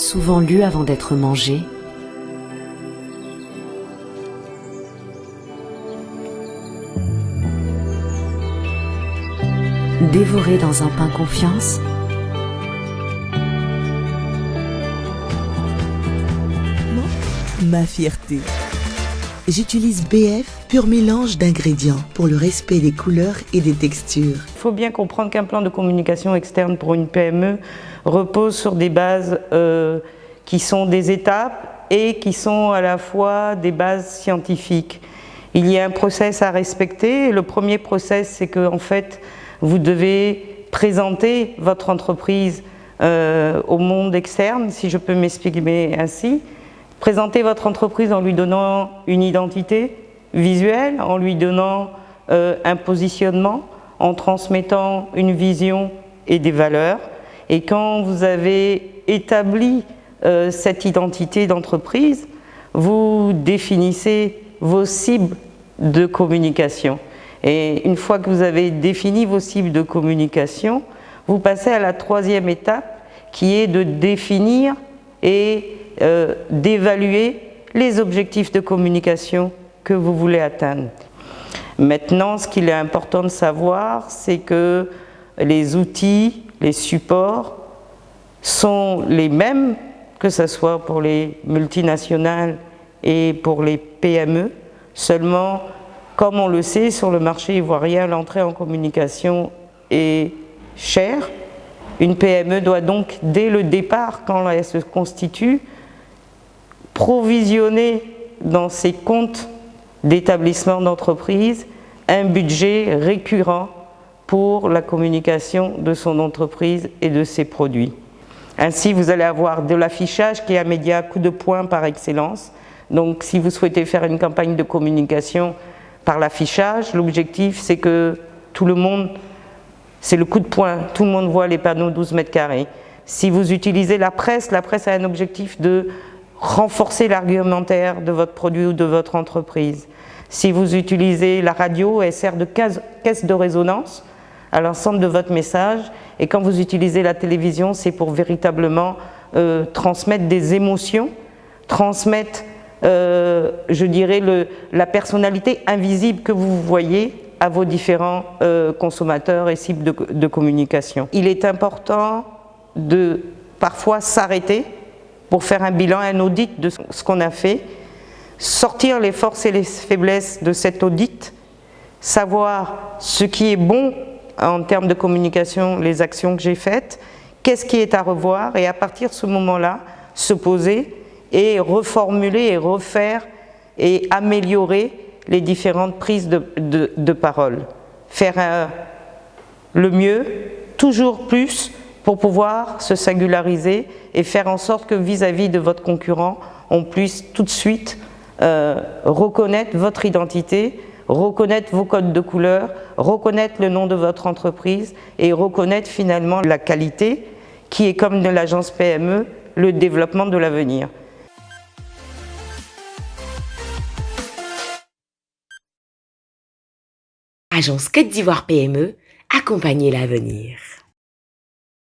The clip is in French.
souvent lus avant d'être mangés, dévorés dans un pain confiance, ma fierté. J'utilise BF, pur mélange d'ingrédients pour le respect des couleurs et des textures. Il faut bien comprendre qu'un plan de communication externe pour une PME repose sur des bases qui sont des étapes et qui sont à la fois des bases scientifiques. Il y a un process à respecter. Le premier process, c'est que en fait, vous devez présenter votre entreprise au monde externe, si je peux m'exprimer ainsi. Présenter votre entreprise en lui donnant une identité visuelle, en lui donnant un positionnement, en transmettant une vision et des valeurs. Et quand vous avez établi cette identité d'entreprise, vous définissez vos cibles de communication. Et une fois que vous avez défini vos cibles de communication, vous passez à la troisième étape qui est de définir et d'évaluer les objectifs de communication que vous voulez atteindre. Maintenant, ce qu'il est important de savoir, c'est que les outils, les supports sont les mêmes, que ce soit pour les multinationales et pour les PME. Seulement, comme on le sait, sur le marché ivoirien, l'entrée en communication est chère. Une PME doit donc, dès le départ, quand elle se constitue, provisionner dans ses comptes d'établissement d'entreprise un budget récurrent pour la communication de son entreprise et de ses produits. Ainsi, vous allez avoir de l'affichage qui est un média coup de poing par excellence. Donc, si vous souhaitez faire une campagne de communication par l'affichage, l'objectif c'est que tout le monde, c'est le coup de poing, tout le monde voit les panneaux 12 mètres carrés. Si vous utilisez la presse a un objectif de renforcer l'argumentaire de votre produit ou de votre entreprise. Si vous utilisez la radio, elle sert de caisse de résonance à l'ensemble de votre message. Et quand vous utilisez la télévision, c'est pour véritablement transmettre des émotions, transmettre, je dirais, la personnalité invisible que vous voyez à vos différents consommateurs et cibles de communication. Il est important de parfois s'arrêter pour faire un bilan, un audit de ce qu'on a fait, sortir les forces et les faiblesses de cet audit, savoir ce qui est bon en termes de communication, les actions que j'ai faites, qu'est-ce qui est à revoir, et à partir de ce moment-là, se poser et reformuler et refaire et améliorer les différentes prises de parole. Faire le mieux, toujours plus, pour pouvoir se singulariser et faire en sorte que vis-à-vis de votre concurrent, on puisse tout de suite reconnaître votre identité, reconnaître vos codes de couleur, reconnaître le nom de votre entreprise et reconnaître finalement la qualité qui est, comme de l'agence PME, le développement de l'avenir. Agence Côte d'Ivoire PME, accompagner l'avenir.